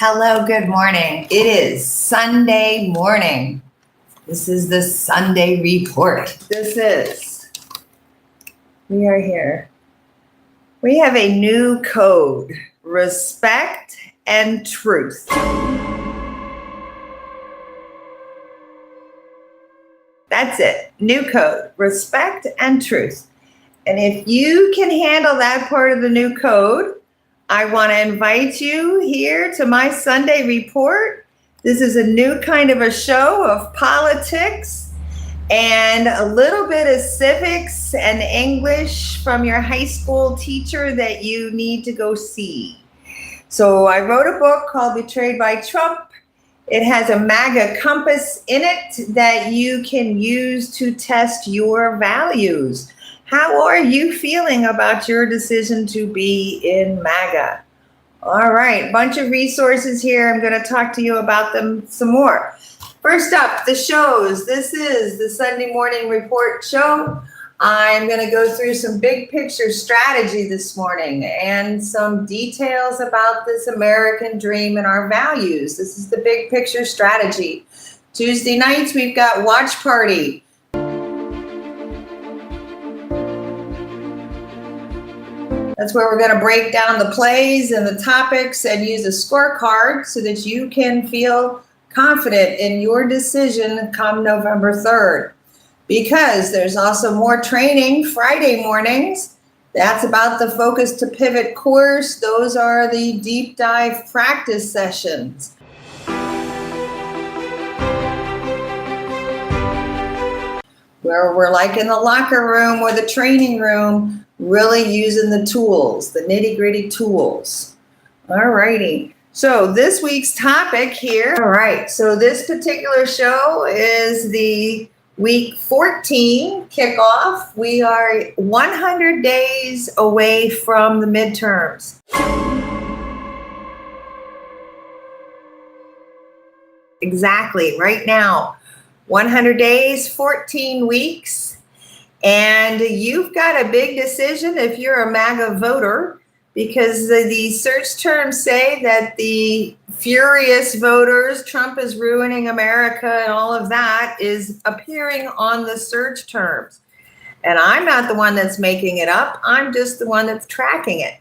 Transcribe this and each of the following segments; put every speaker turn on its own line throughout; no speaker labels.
Hello, good morning. It is Sunday morning. This is the Sunday report. We are here. We have a new code, respect and truth. That's it, new code, respect and truth. And if you can handle that part of the new code, I want to invite you here to my Sunday report. This is a new kind of a show of politics and a little bit of civics and English from your high school teacher that you need to go see. So I wrote a book called Betrayed by Trump. It has a MAGA compass in it that you can use to test your values. How are you feeling about your decision to be in MAGA? All right, bunch of resources here. I'm going to talk to you about them some more. First up, the shows. This is the Sunday morning report show. I'm going to go through some big picture strategy this morning and some details about this American dream and our values. This is the big picture strategy. Tuesday nights, we've got watch party. That's where we're going to break down the plays and the topics and use a scorecard so that you can feel confident in your decision come November 3rd. Because there's also more training Friday mornings. That's about the Focus to Pivot course. Those are the deep dive practice sessions. Where we're like in the locker room or the training room, really using the tools, the nitty-gritty tools. All righty. So this week's topic here. All right. So this particular show is the week 14 kickoff. We are 100 days away from the midterms. Exactly. Right now, 100 days, 14 weeks. And you've got a big decision if you're a MAGA voter, because the search terms say that the furious voters, Trump is ruining America and all of that is appearing on the search terms. And I'm not the one that's making it up. I'm just the one that's tracking it.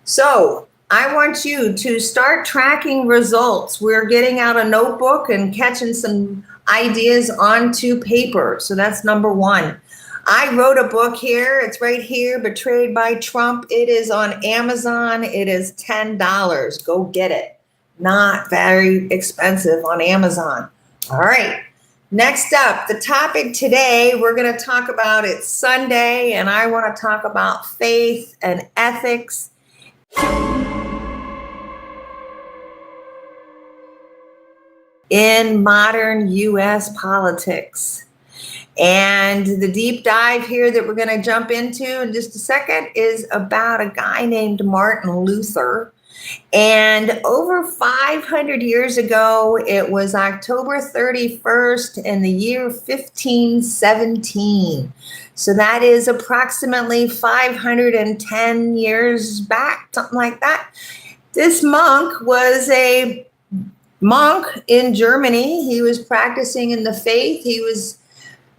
So I want you to start tracking results. We're getting out a notebook and catching some ideas onto paper. So that's number one. I wrote a book here. It's right here, Betrayed by Trump. It is on Amazon. It is $10. Go get it. Not very expensive on Amazon. All right. Next up, the topic today, we're going to talk about it's Sunday, and I want to talk about faith and ethics. In modern U.S. politics. And the deep dive here that we're going to jump into in just a second is about a guy named Martin Luther. And over 500 years ago, it was October 31st in the year 1517. So that is approximately 510 years back, something like that. This monk was a monk in Germany. He was practicing in the faith. He was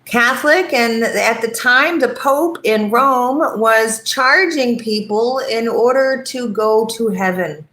Catholic, and at the time, the Pope in Rome was charging people in order to go to heaven.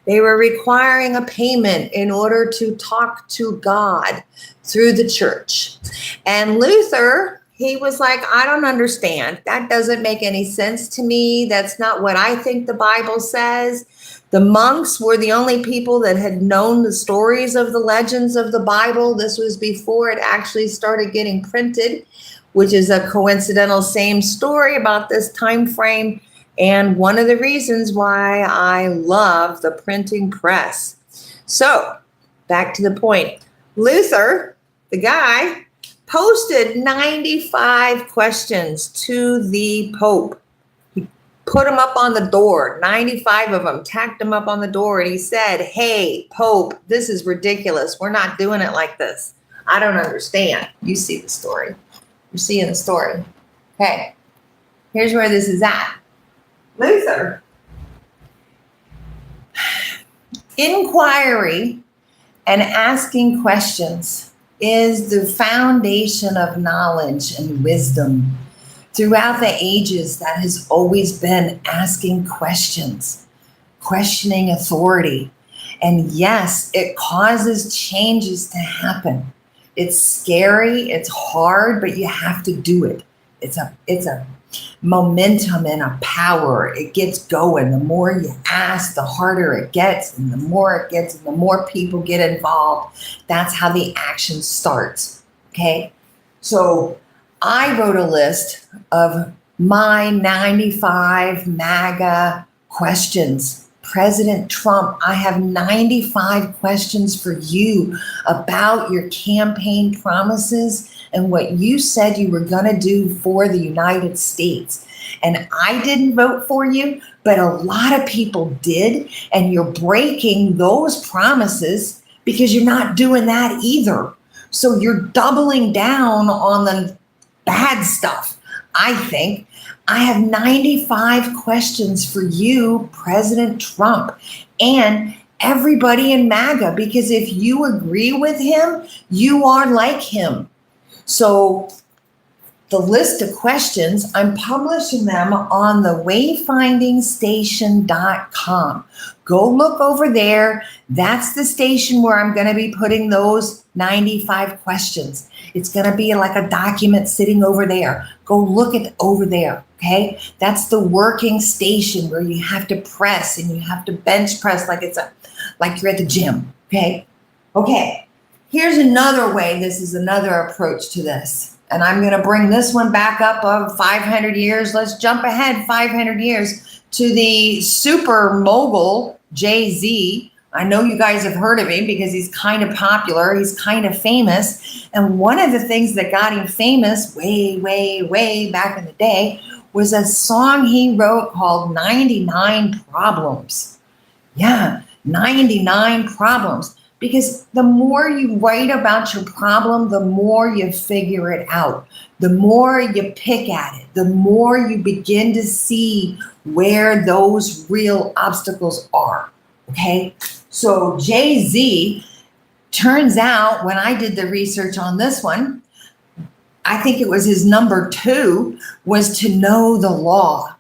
They were requiring a payment in order to talk to God through the church. And Luther, he was like, I don't understand. That doesn't make any sense to me. That's not what I think the Bible says. The monks were the only people that had known the stories of the legends of the Bible. This was before it actually started getting printed, which is a coincidental same story about this time frame. And one of the reasons why I love the printing press. So back to the point. Luther, the guy, posted 95 questions to the Pope. Put them up on the door, 95 of them, tacked them up on the door. And he said, hey, Pope, this is ridiculous. We're not doing it like this. I don't understand. You see the story. You're seeing the story. Okay, here's where this is at. Luther Inquiry and asking questions is the foundation of knowledge and wisdom. Throughout the ages, that has always been asking questions, questioning authority. And yes, it causes changes to happen. It's scary, it's hard, but you have to do it. It's a momentum and a power. It gets going. The more you ask, the harder it gets, and the more it gets, and the more people get involved. That's how the action starts. Okay? So I wrote a list of my 95 MAGA questions. President Trump, I have 95 questions for you about your campaign promises and what you said you were going to do for the United States. And I didn't vote for you, but a lot of people did. And you're breaking those promises because you're not doing that either. So you're doubling down on the bad stuff, I think. I have 95 questions for you, President Trump, and everybody in MAGA, because if you agree with him, you are like him. So the list of questions, I'm publishing them on the wayfindingstation.com. Go look over there. That's the station where I'm going to be putting those 95 questions. It's going to be like a document sitting over there. Go look at over there. Okay. That's the working station where you have to press and you have to bench press like like you're at the gym. Okay. Okay. Here's another way. This is another approach to this. And I'm going to bring this one back up of 500 years. Let's jump ahead 500 years to the super mogul, Jay-Z. I know you guys have heard of him because he's kind of popular. He's kind of famous. And one of the things that got him famous way, way, way back in the day was a song he wrote called 99 Problems. Yeah, 99 Problems. Because the more you write about your problem, the more you figure it out. The more you pick at it, the more you begin to see where those real obstacles are. Okay? So Jay-Z, turns out when I did the research on this one, I think it was his number 2 was to know the law.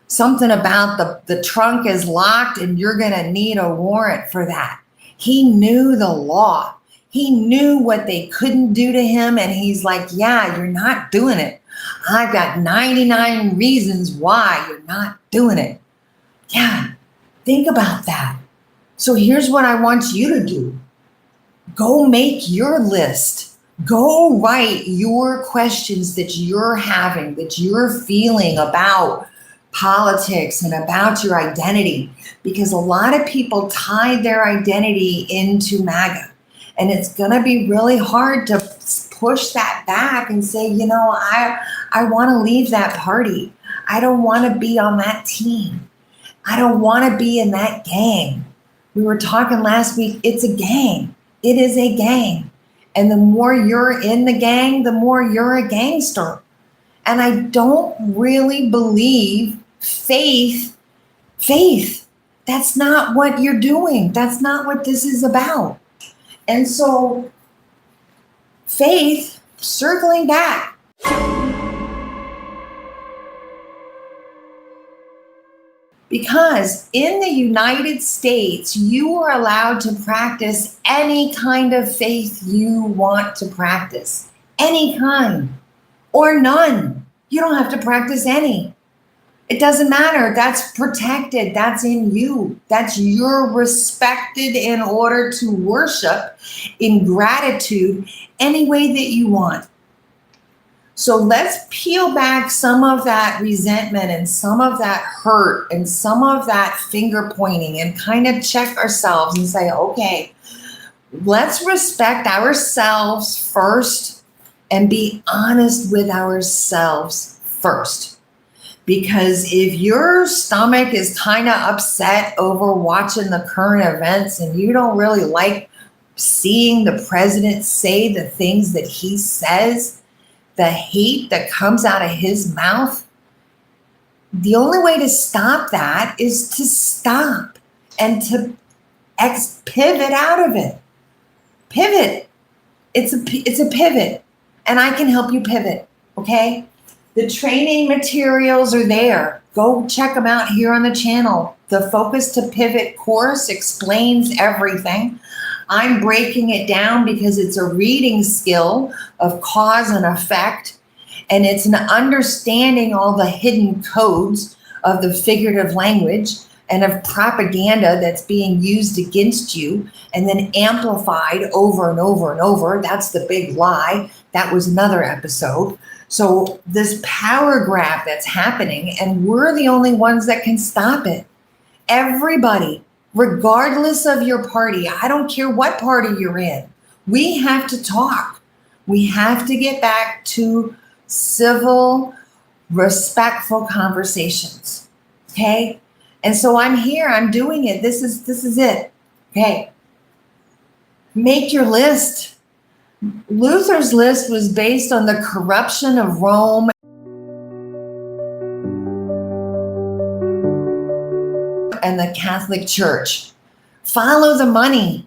Something about the trunk is locked and you're going to need a warrant for that. He knew the law. He knew what they couldn't do to him. And he's like, yeah, you're not doing it. I've got 99 reasons why you're not doing it. Yeah, think about that. So here's what I want you to do. Go make your list. Go write your questions that you're having, that you're feeling about politics and about your identity, because a lot of people tie their identity into MAGA, and it's going to be really hard to push that back and say, you know, I want to leave that party. I don't want to be on that team. I don't want to be in that gang. We were talking last week. It's a gang. It is a gang. And the more you're in the gang, the more you're a gangster. And I don't really believe faith, that's not what you're doing. That's not what this is about. And so faith, circling back. Because in the United States, you are allowed to practice any kind of faith you want to practice. Any kind or none. You don't have to practice any. It doesn't matter. That's protected. That's in you. That's you're respected in order to worship in gratitude any way that you want. So let's peel back some of that resentment and some of that hurt and some of that finger pointing and kind of check ourselves and say, okay, let's respect ourselves first and be honest with ourselves first. Because if your stomach is kind of upset over watching the current events and you don't really like seeing the president say the things that he says, the hate that comes out of his mouth, the only way to stop that is to stop and to Pivot out of it. Pivot. It's a pivot, and I can help you pivot, okay? The training materials are there. Go check them out here on the channel. The Focus to Pivot course explains everything. I'm breaking it down because it's a reading skill of cause and effect, and it's an understanding all the hidden codes of the figurative language and of propaganda that's being used against you and then amplified over and over and over. That's the big lie. That was another episode. So this power grab that's happening, and we're the only ones that can stop it. Everybody, regardless of your party, I don't care what party you're in, we have to talk. We have to get back to civil, respectful conversations, okay? And so I'm here, I'm doing it. This is it, okay? Make your list. Luther's list was based on the corruption of Rome and the Catholic Church. Follow the money.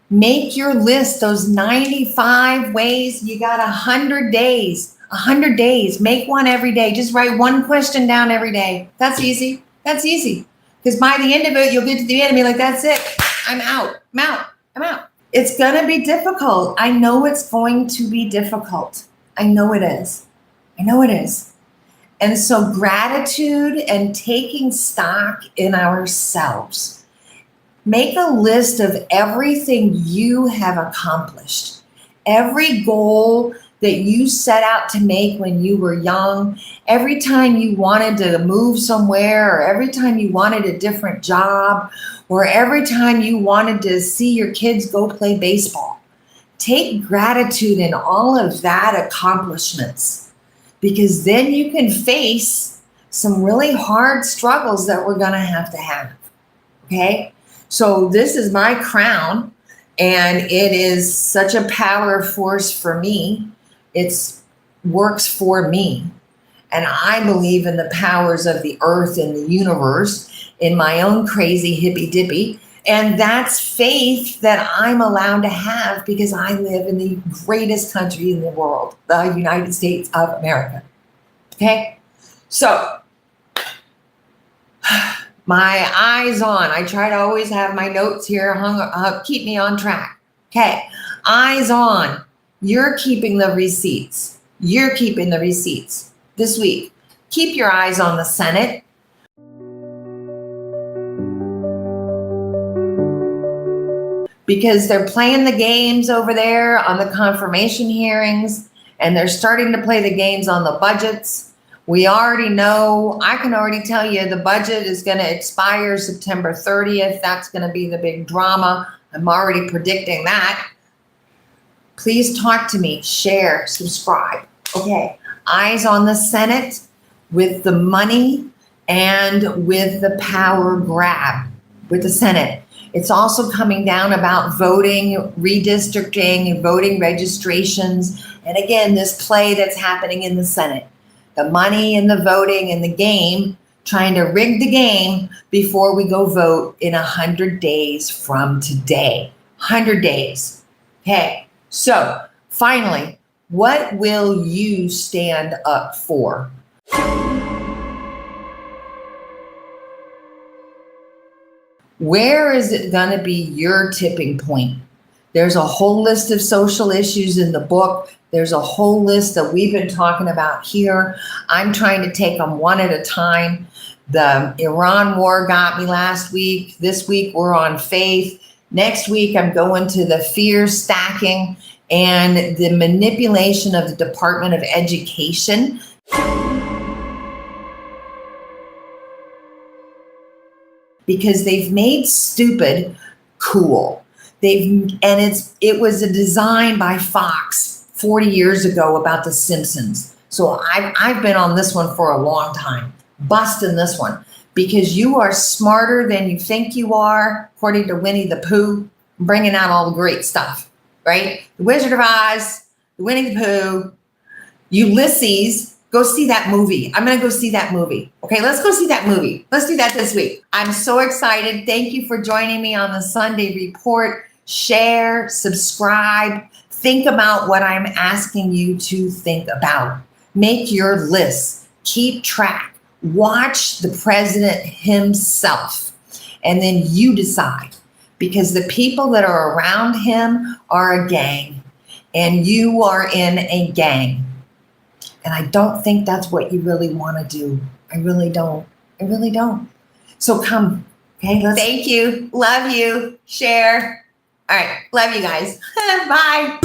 Make your list, those 95 ways. You got 100 days. 100 days. Make one every day. Just write one question down every day. That's easy. That's easy. Because by the end of it, you'll get to the end and be like, that's it. I'm out. I'm out. I'm out. It's going to be difficult. I know it's going to be difficult. I know it is. I know it is. And so gratitude and taking stock in ourselves. Make a list of everything you have accomplished. Every goal that you set out to make when you were young, every time you wanted to move somewhere, or every time you wanted a different job, or every time you wanted to see your kids go play baseball. Take gratitude in all of that accomplishments, because then you can face some really hard struggles that we're gonna have, okay? So this is my crown, and it is such a power force for me. It works for me. And I believe in the powers of the earth and the universe in my own crazy hippy dippy. And that's faith that I'm allowed to have because I live in the greatest country in the world, the United States of America. Okay? So, my eyes on. I try to always have my notes here hung up, keep me on track. Okay, eyes on. You're keeping the receipts. You're keeping the receipts this week. Keep your eyes on the Senate. Because they're playing the games over there on the confirmation hearings, and they're starting to play the games on the budgets. We already know, I can already tell you the budget is going to expire September 30th. That's going to be the big drama. I'm already predicting that. Please talk to me, share, subscribe. Okay, eyes on the Senate with the money and with the power grab with the Senate. It's also coming down about voting, redistricting, voting registrations. And again, this play that's happening in the Senate. The money and the voting and the game, trying to rig the game before we go vote in 100 days from today. 100 days. Okay, so finally, what will you stand up for? Where is it going to be your tipping point? There's a whole list of social issues in the book. There's a whole list that we've been talking about here. I'm trying to take them one at a time. The Iran war got me last week. This week we're on faith. Next week I'm going to the fear stacking and the manipulation of the Department of Education. Because they've made stupid cool. It was a design by Fox 40 years ago about the Simpsons. So I've been on this one for a long time, busting this one, because you are smarter than you think you are, according to Winnie the Pooh, bringing out all the great stuff, right? The Wizard of Oz, the Winnie the Pooh, Ulysses Go see that movie. I'm going to go see that movie. Okay, let's go see that movie. Let's do that this week. I'm so excited. Thank you for joining me on the Sunday Report. Share, subscribe. Think about what I'm asking you to think about. Make your list. Keep track. Watch the president himself. And then you decide. Because the people that are around him are a gang. And you are in a gang. And I don't think that's what you really want to do. I really don't. I really don't. So come. Okay. Thank you. Love you. Share. All right. Love you guys. Bye.